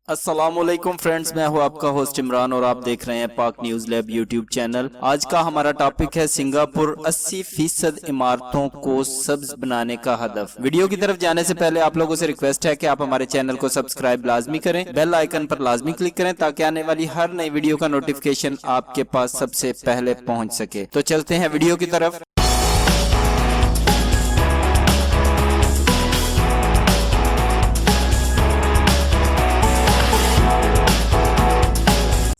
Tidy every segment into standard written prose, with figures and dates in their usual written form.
अस्सलाम वालेकुम फ्रेंड्स, मैं हूं आपका होस्ट इमरान और आप देख रहे हैं पाक न्यूज लैब यूट्यूब चैनल। आज का हमारा टॉपिक है सिंगापुर 80% इमारतों को सब्ज बनाने का हदफ। वीडियो की तरफ जाने से पहले आप लोगों से रिक्वेस्ट है कि आप हमारे चैनल को सब्सक्राइब लाजमी करें, बेल आइकन पर लाजमी क्लिक करें ताकि आने वाली हर नई वीडियो का नोटिफिकेशन आपके पास सबसे पहले पहुंच सके। तो चलते हैं वीडियो की तरफ।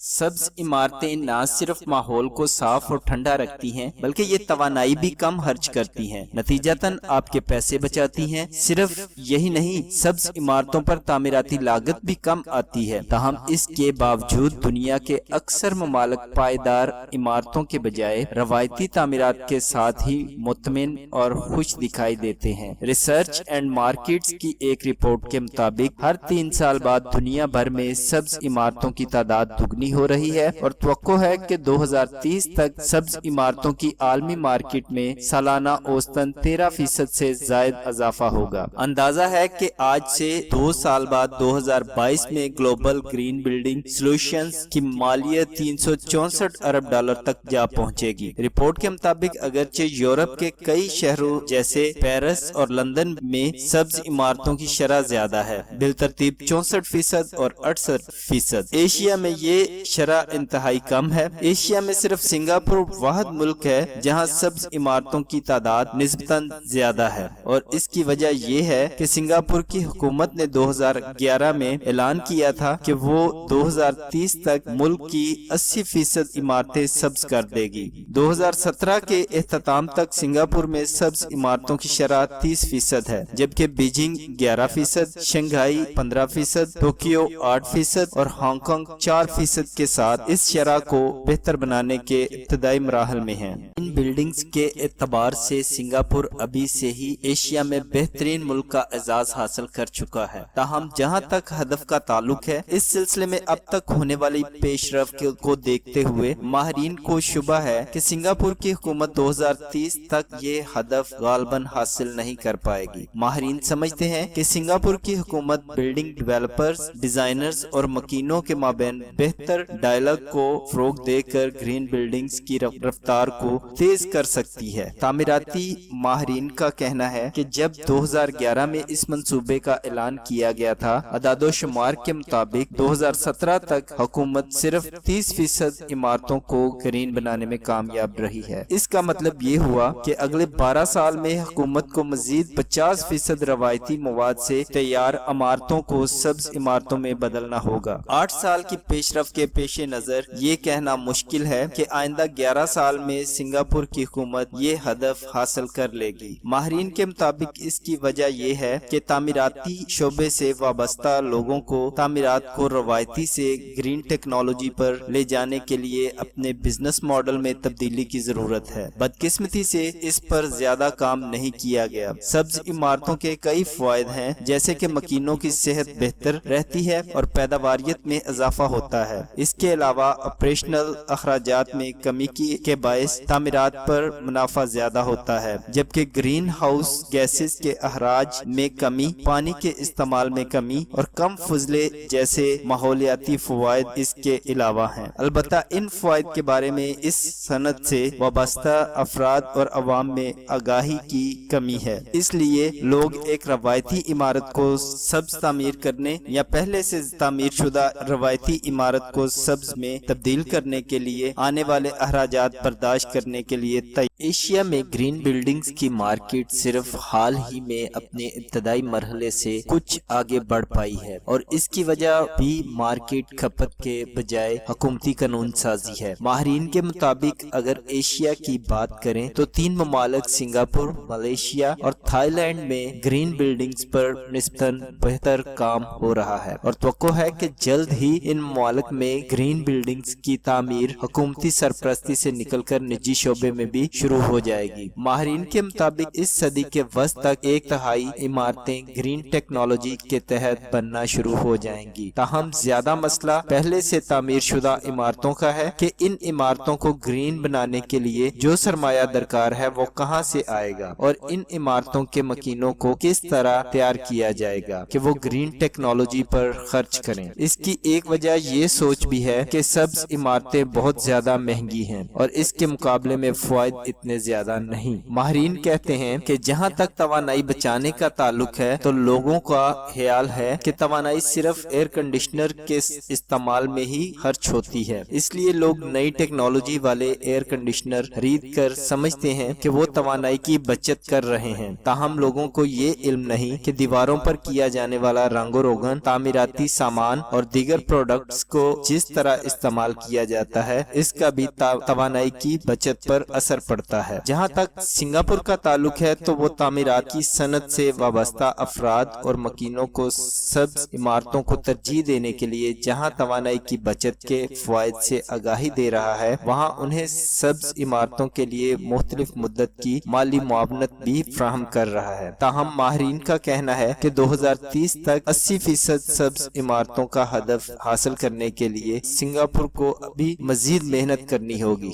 सब्ज इमारतें न सिर्फ माहौल को साफ और ठंडा रखती हैं बल्कि ये तवानाई भी कम खर्च करती हैं, नतीजतन आपके पैसे बचाती हैं। सिर्फ यही नहीं, सब्ज इमारतों पर तामीराती लागत भी कम आती है। ताहम इसके बावजूद दुनिया के अक्सर ममालिक पायदार इमारतों के बजाय रवायती तामीरात के साथ ही मुतमिन और खुश दिखाई देते हैं। रिसर्च एंड मार्केट्स की एक रिपोर्ट के मुताबिक हर 3 साल बाद दुनिया भर में सब्ज इमारतों की तादाद दुगनी हो रही है और तवक्को है कि 2030 तक सब्ज इमारतों की आलमी मार्केट में सालाना औसतन 13% से ज्यादा इजाफा होगा। अंदाजा है कि आज से 2 साल बाद 2022 में ग्लोबल ग्रीन बिल्डिंग सॉल्यूशंस की मालियत 364 अरब डॉलर तक जा पहुंचेगी। रिपोर्ट के मुताबिक अगरचे यूरोप के कई शहरों जैसे पेरिस और लंदन में सब्ज इमारतों की शरह ज्यादा है, बिलतरतीब 64% और 68%। एशिया में ये शरह इंतहाई कम है। एशिया में सिर्फ सिंगापुर वाहिद मुल्क है जहां सब्ज इमारतों की तादाद निस्बतन ज्यादा है और इसकी वजह यह है कि सिंगापुर की हुकूमत ने 2011 में ऐलान किया था कि वो 2030 तक मुल्क की 80% इमारतें सब्ज कर देगी। 2017 के इख्तिताम तक सिंगापुर में सब्ज इमारतों की शरह 30% है, जबकि बीजिंग 11%, शंघाई 15%, टोक्यो 8% और हांगकांग 4% के साथ इस शरह को बेहतर बनाने के इब्तदाई मराहल में है। इन बिल्डिंग्स के एतबार से सिंगापुर अभी से ही एशिया में बेहतरीन मुल्क का एजाज हासिल कर चुका है। ताहम जहां तक हदफ का ताल्लुक है, इस सिलसिले में अब तक होने वाली पेशरफ को देखते हुए माहिरीन को शुबा है कि सिंगापुर की हुकूमत 2030 तक ये हदफ गालबन हासिल नहीं कर पाएगी। माहिरीन समझते हैं कि सिंगापुर की हुकूमत बिल्डिंग डेवलपर्स, डिजाइनर्स और मकीनों के माबैन बेहतर डायलॉग को फरोग देकर ग्रीन बिल्डिंग्स की रफ्तार को तेज कर सकती है। तामीराती माहिरीन का कहना है कि जब 2011 में इस मंसूबे का ऐलान किया गया था, अदादोशुमार के मुताबिक 2017 तक हुकूमत सिर्फ 30% इमारतों को ग्रीन बनाने में कामयाब रही है। इसका मतलब ये हुआ कि अगले 12 साल में हुकूमत को मजीद 50% रवायती मवाद से तैयार इमारतों को सब्ज इमारतों में बदलना होगा। 8 साल की पेशरफ के पेश नजर ये कहना मुश्किल है कि आइंदा 11 साल में सिंगापुर की हुकूमत ये हदफ हासिल कर लेगी। माहिरीन के मुताबिक इसकी वजह यह है कि तामीराती शोबे से वाबस्ता लोगों को तामीरात को रवायती से ग्रीन टेक्नोलॉजी पर ले जाने के लिए अपने बिजनेस मॉडल में तब्दीली की जरूरत है। बदकिस्मती से इस पर ज्यादा काम नहीं किया गया। सब्ज इमारतों के कई फायदे हैं, जैसे कि मकीनों की सेहत बेहतर रहती है और पैदावारियत में इजाफा होता है। इसके अलावा ऑपरेशनल अखराजात में कमी के बायस तामीरात पर मुनाफा ज्यादा होता है, जबकि ग्रीन हाउस गैसेस के अखराज में कमी, पानी के इस्तेमाल में कमी और कम फजले जैसे माहौलियाती फवायद इसके अलावा हैं। अलबत्ता इन फवायद के बारे में इस सनत से वाबस्ता अफराद और अवाम में आगाही की कमी है। इसलिए लोग एक रवायती इमारत को सब्ज तामीर करने या पहले से तामीर शुदा रवायती इमारत को सब्ज में तब्दील करने के लिए आने वाले अखराजात बर्दाश्त करने के लिए तैयार। एशिया में ग्रीन बिल्डिंग्स की मार्केट सिर्फ हाल ही में अपने इब्तदाई मरहले से कुछ आगे बढ़ पाई है और इसकी वजह भी मार्केट खपत के बजाय हुकूमती कानून साजी है। माहिरीन के मुताबिक अगर एशिया की बात करें तो 3 ममालिक सिंगापुर, मलेशिया और थाईलैंड में ग्रीन बिल्डिंग्स पर निस्बतन बेहतर काम हो रहा है और तवक्को है कि जल्द ही इन ममालिक में ग्रीन बिल्डिंग्स की तामीर हुकूमती सरपरस्ती से निकलकर निजी शोबे में भी शुरू شروع ہو جائے گی۔ ماہرین کے مطابق اس صدی کے وسط تک 1/3 عمارتیں گرین ٹیکنالوجی کے تحت بننا شروع ہو جائیں گی۔ تاہم زیادہ مسئلہ پہلے سے تعمیر شدہ عمارتوں کا ہے کہ ان عمارتوں کو گرین بنانے کے لیے جو سرمایہ درکار ہے وہ کہاں سے آئے گا، اور ان عمارتوں کے مکینوں کو کس طرح تیار کیا جائے گا کہ وہ گرین ٹیکنالوجی پر خرچ کریں۔ اس کی ایک وجہ یہ سوچ بھی ہے کہ سبز عمارتیں بہت زیادہ مہنگی ہیں اور اس کے مقابلے میں فوائد اتنے زیادہ نہیں۔ ماہرین کہتے ہیں کہ جہاں تک توانائی بچانے کا تعلق ہے تو لوگوں کا خیال ہے کہ توانائی صرف ایئر کنڈیشنر کے استعمال میں ہی خرچ ہوتی ہے، اس لیے لوگ نئی ٹیکنالوجی والے ایئر کنڈیشنر خرید کر سمجھتے ہیں کہ وہ توانائی کی بچت کر رہے ہیں۔ تاہم لوگوں کو یہ علم نہیں کہ دیواروں پر کیا جانے والا رنگ و روگن، تعمیراتی سامان اور دیگر پروڈکٹس کو جس طرح استعمال کیا جاتا ہے اس کا بھی توانائی کی بچت پر اثر پڑتا ہے۔ جہاں تک سنگاپور کا تعلق ہے تو وہ تعمیرات کی صنعت سے وابستہ افراد اور مکینوں کو سبز عمارتوں کو ترجیح دینے کے لیے جہاں توانائی کی بچت کے فوائد سے آگاہی دے رہا ہے، وہاں انہیں سبز عمارتوں کے لیے مختلف مدت کی مالی معاونت بھی فراہم کر رہا ہے۔ تاہم ماہرین کا کہنا ہے کہ 2030 تک 80% سبز عمارتوں کا ہدف حاصل کرنے کے لیے سنگاپور کو ابھی مزید محنت کرنی ہوگی۔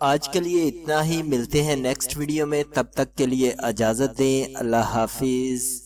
آج کے لیے اتنا ہی، ملتے ہیں نیکسٹ ویڈیو میں، تب تک کے لیے اجازت دیں، اللہ حافظ۔